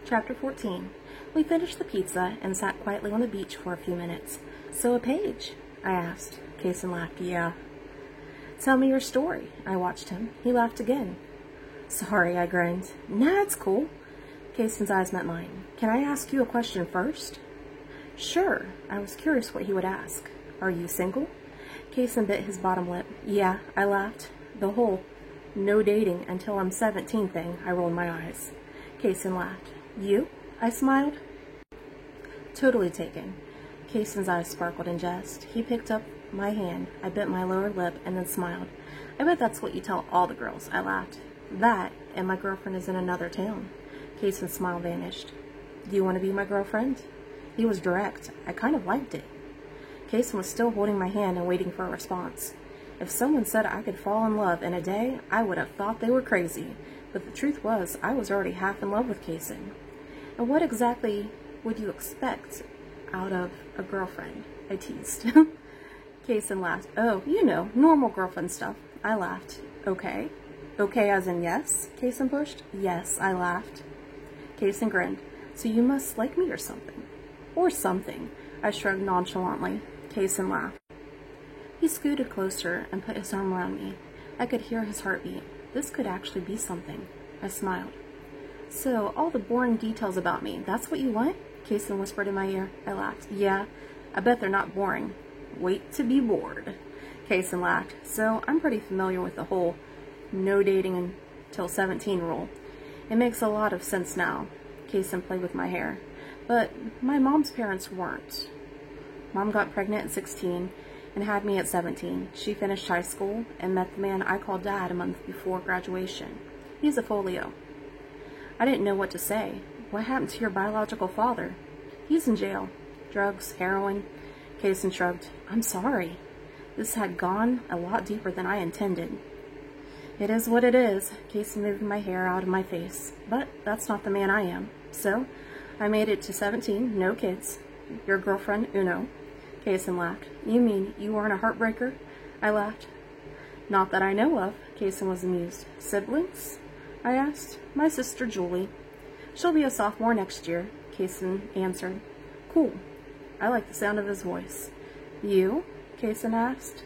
Chapter 14. We finished the pizza and sat quietly on the beach for a few minutes. "So a page?" I asked. Kaysen laughed. "Yeah." "Tell me your story." I watched him. He laughed again. "Sorry," I grinned. "Nah, it's cool." Kaysen's eyes met mine. "Can I ask you a question first?" "Sure." I was curious what he would ask. "Are you single?" Kaysen bit his bottom lip. "Yeah," I laughed. The whole "no dating until I'm 17" thing, I rolled my eyes. Kaysen laughed. "You?" I smiled. Totally taken. Kaysen's eyes sparkled in jest. He picked up my hand. I bit my lower lip and then smiled. "I bet that's what you tell all the girls," I laughed. "That, and my girlfriend is in another town." Kaysen's smile vanished. "Do you want to be my girlfriend?" He was direct. I kind of liked it. Kaysen was still holding my hand and waiting for a response. If someone said I could fall in love in a day, I would have thought they were crazy. But the truth was, I was already half in love with Kaysen. "And what exactly would you expect out of a girlfriend?" I teased. Kaysen laughed. "Oh, you know, normal girlfriend stuff." I laughed. "Okay." "Okay as in yes?" Kaysen pushed. "Yes," I laughed. Kaysen grinned. "So you must like me or something." "Or something." I shrugged nonchalantly. Kaysen laughed. He scooted closer and put his arm around me. I could hear his heartbeat. This could actually be something. I smiled. "So, all the boring details about me, that's what you want?" Kaysen whispered in my ear. I laughed. "Yeah, I bet they're not boring." "Wait to be bored." Kaysen laughed. "So, I'm pretty familiar with the whole no dating until 17 rule. It makes a lot of sense now." Kaysen played with my hair. "But my mom's parents weren't. Mom got pregnant at 16 and had me at 17. She finished high school and met the man I called Dad a month before graduation. He's a folio." I didn't know what to say. "What happened to your biological father?" "He's in jail. Drugs, heroin." Kaysen shrugged. "I'm sorry. This had gone a lot deeper than I intended." "It is what it is." Kaysen moved my hair out of my face. "But that's not the man I am. So, I made it to 17, no kids. Your girlfriend, Uno." Kaysen laughed. "You mean you weren't a heartbreaker?" I laughed. "Not that I know of." Kaysen was amused. "Siblings?" I asked. "My sister, Julie. She'll be a sophomore next year," Kaysen answered. "Cool." I liked the sound of his voice. "You?" Kaysen asked.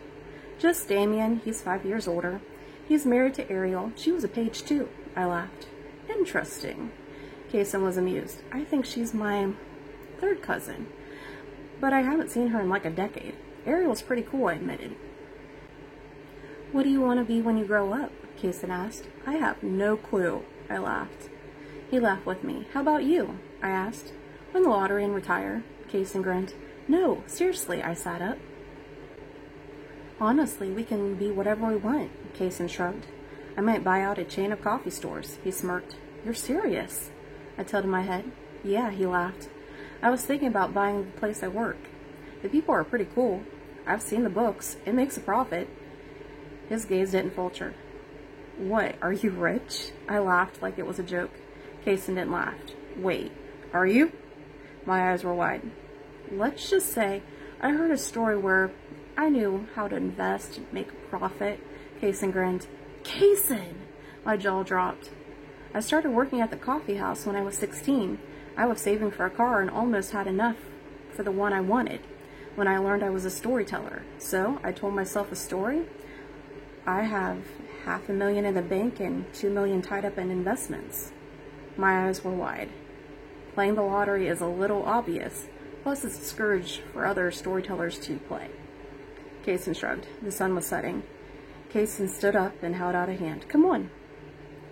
"Just Damien. He's 5 years older. He's married to Ariel. She was a page too." I laughed. "Interesting." Kaysen was amused. "I think she's my third cousin. But I haven't seen her in like a decade." "Ariel's pretty cool," I admitted. "What do you want to be when you grow up?" Kaysen asked. "I have no clue." I laughed. He laughed with me. "How about you?" I asked. "Win the lottery and retire." Kaysen grinned. "No, seriously." I sat up. "Honestly, we can be whatever we want." Kaysen shrugged. "I might buy out a chain of coffee stores." He smirked. "You're serious?" I tilted my head. "Yeah," he laughed. "I was thinking about buying the place I work. The people are pretty cool. I've seen the books. It makes a profit." His gaze didn't falter. "What, are you rich?" I laughed like it was a joke. Kaysen didn't laugh. "Wait, are you?" My eyes were wide. "Let's just say I heard a story where I knew how to invest and make a profit." Kaysen grinned. "Kaysen!" My jaw dropped. "I started working at the coffee house when I was 16. I was saving for a car and almost had enough for the one I wanted when I learned I was a storyteller. So I told myself a story. I have $500,000 in the bank and $2 million tied up in investments." My eyes were wide. Playing the lottery is a little obvious, plus it's a scourge for other storytellers to play. Kaysen shrugged. The sun was setting. Kaysen stood up and held out a hand. "Come on."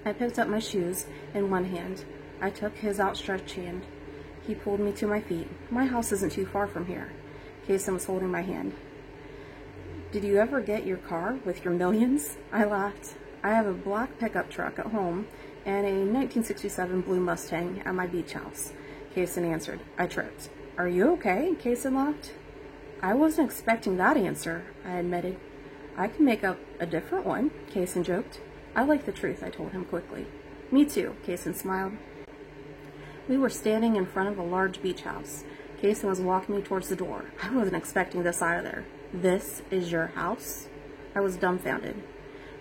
I picked up my shoes in one hand. I took his outstretched hand. He pulled me to my feet. "My house isn't too far from here." Kaysen was holding my hand. "Did you ever get your car with your millions?" I laughed. "I have a black pickup truck at home and a 1967 blue Mustang at my beach house." Kaysen answered. I tripped. "Are you okay?" Kaysen laughed. "I wasn't expecting that answer," I admitted. "I can make up a different one," Kaysen joked. "I like the truth," I told him quickly. "Me too," Kaysen smiled. We were standing in front of a large beach house. Kaysen was walking me towards the door. I wasn't expecting this either. "This is your house?" I was dumbfounded.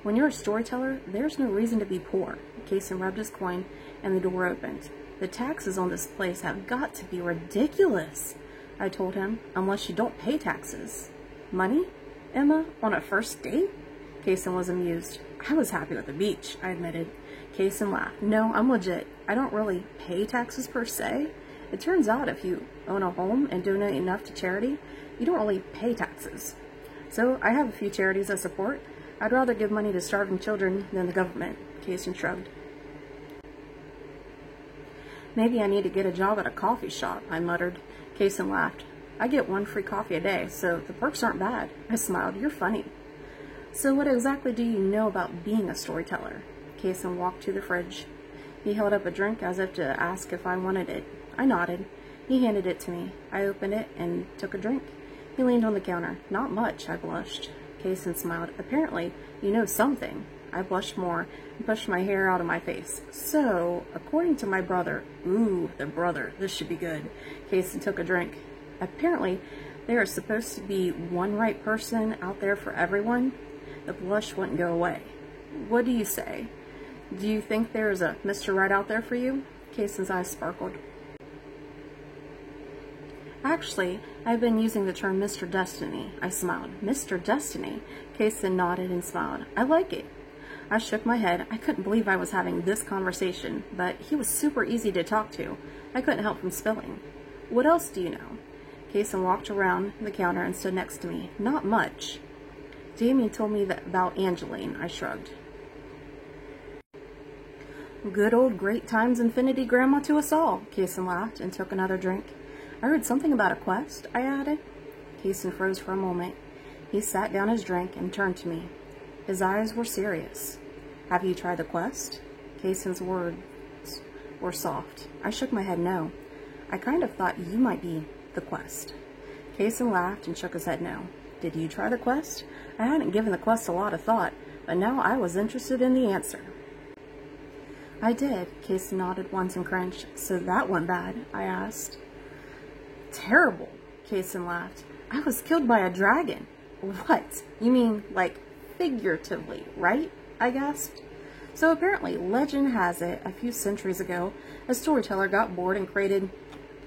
When you're a storyteller, there's no reason to be poor. Kason rubbed his coin, and the door opened. The taxes on this place have got to be ridiculous, I told him, unless you don't pay taxes. Money? Emma, on a first date? Kason was amused. I was happy with the beach, I admitted. Kason laughed. No, I'm legit. I don't really pay taxes per se. It turns out if you own a home and donate enough to charity, you don't really pay taxes. So I have a few charities I support. I'd rather give money to starving children than the government, Kason shrugged. Maybe I need to get a job at a coffee shop, I muttered. Kason laughed. I get 1 free coffee a day, so the perks aren't bad. I smiled. You're funny. So what exactly do you know about being a storyteller? Kason walked to the fridge. He held up a drink as if to ask if I wanted it. I nodded. He handed it to me. I opened it and took a drink. He leaned on the counter. Not much, I blushed. Kason smiled. Apparently, you know something. I blushed more and pushed my hair out of my face. So, according to my brother, ooh, the brother, this should be good. Kason took a drink. Apparently, there is supposed to be one right person out there for everyone. The blush wouldn't go away. What do you say? Do you think there is a Mr. Right out there for you? Kason's eyes sparkled. Actually, I've been using the term Mr. Destiny. I smiled. Mr. Destiny? Kason nodded and smiled. I like it. I shook my head. I couldn't believe I was having this conversation, but he was super easy to talk to. I couldn't help from spilling. What else do you know? Kason walked around the counter and stood next to me. Not much. Damien told me that about Angeline. I shrugged. Good old great times infinity grandma to us all. Kason laughed and took another drink. I heard something about a quest, I added. Kason froze for a moment. He sat down his drink and turned to me. His eyes were serious. Have you tried the quest? Kason's words were soft. I shook my head no. I kind of thought you might be the quest. Kason laughed and shook his head no. Did you try the quest? I hadn't given the quest a lot of thought, but now I was interested in the answer. I did. Kason nodded once and cringed. So that went bad, I asked. Terrible, Kason laughed. I was killed by a dragon. What? You mean, like, figuratively, right? I gasped. So apparently, legend has it, a few centuries ago, a storyteller got bored and created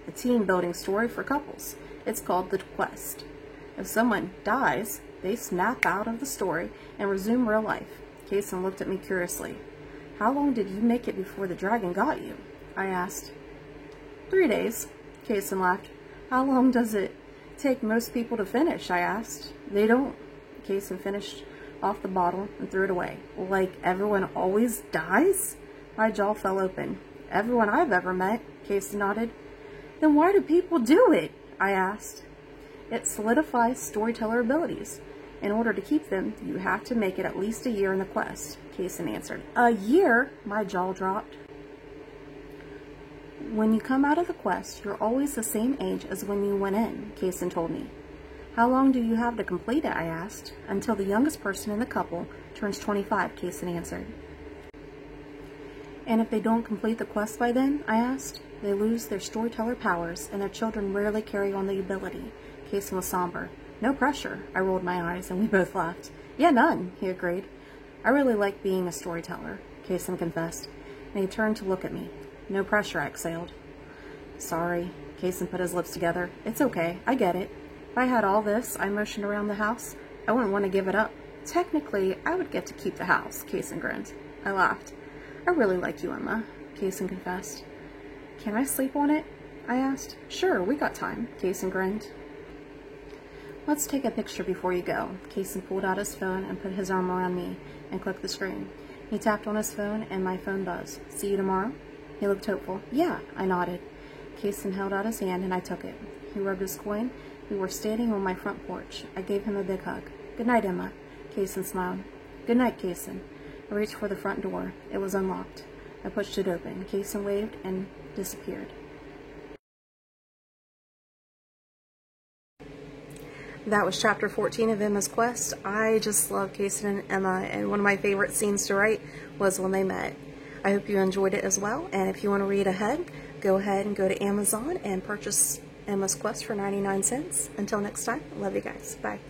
a team-building story for couples. It's called The Quest. If someone dies, they snap out of the story and resume real life. Kason looked at me curiously. How long did you make it before the dragon got you? I asked. 3 days. Kason laughed. How long does it take most people to finish? I asked. They don't. Kason finished off the bottle and threw it away. Like everyone always dies? My jaw fell open. Everyone I've ever met, Kason nodded. Then why do people do it? I asked. It solidifies storyteller abilities. In order to keep them, you have to make it at least a year in the quest, Kason answered. A year? My jaw dropped. When you come out of the quest, you're always the same age as when you went in, Kason told me. How long do you have to complete it? I asked. Until the youngest person in the couple turns 25, Kason answered. And if they don't complete the quest by then, I asked, they lose their storyteller powers and their children rarely carry on the ability. Kason was somber. No pressure. I rolled my eyes and we both laughed. Yeah, none, he agreed. I really like being a storyteller, Kason confessed, and he turned to look at me. No pressure, I exhaled. Sorry, Kason put his lips together. It's okay, I get it. If I had all this, I motioned around the house, I wouldn't want to give it up. Technically, I would get to keep the house, Kason grinned. I laughed. I really like you, Emma, Kason confessed. Can I sleep on it? I asked. Sure, we got time, Kason grinned. Let's take a picture before you go. Kason pulled out his phone and put his arm around me and clicked the screen. He tapped on his phone and my phone buzzed. See you tomorrow? He looked hopeful. Yeah, I nodded. Kason held out his hand and I took it. He rubbed his coin. We were standing on my front porch. I gave him a big hug. Good night, Emma. Kason smiled. Good night, Kason. I reached for the front door. It was unlocked. I pushed it open. Kason waved and disappeared. That was chapter 14 of Emma's Quest. I just love Kason and Emma, and one of my favorite scenes to write was when they met. I hope you enjoyed it as well, and if you want to read ahead, go ahead and go to Amazon and purchase Emma's Quest for 99 cents. Until next time, love you guys. Bye.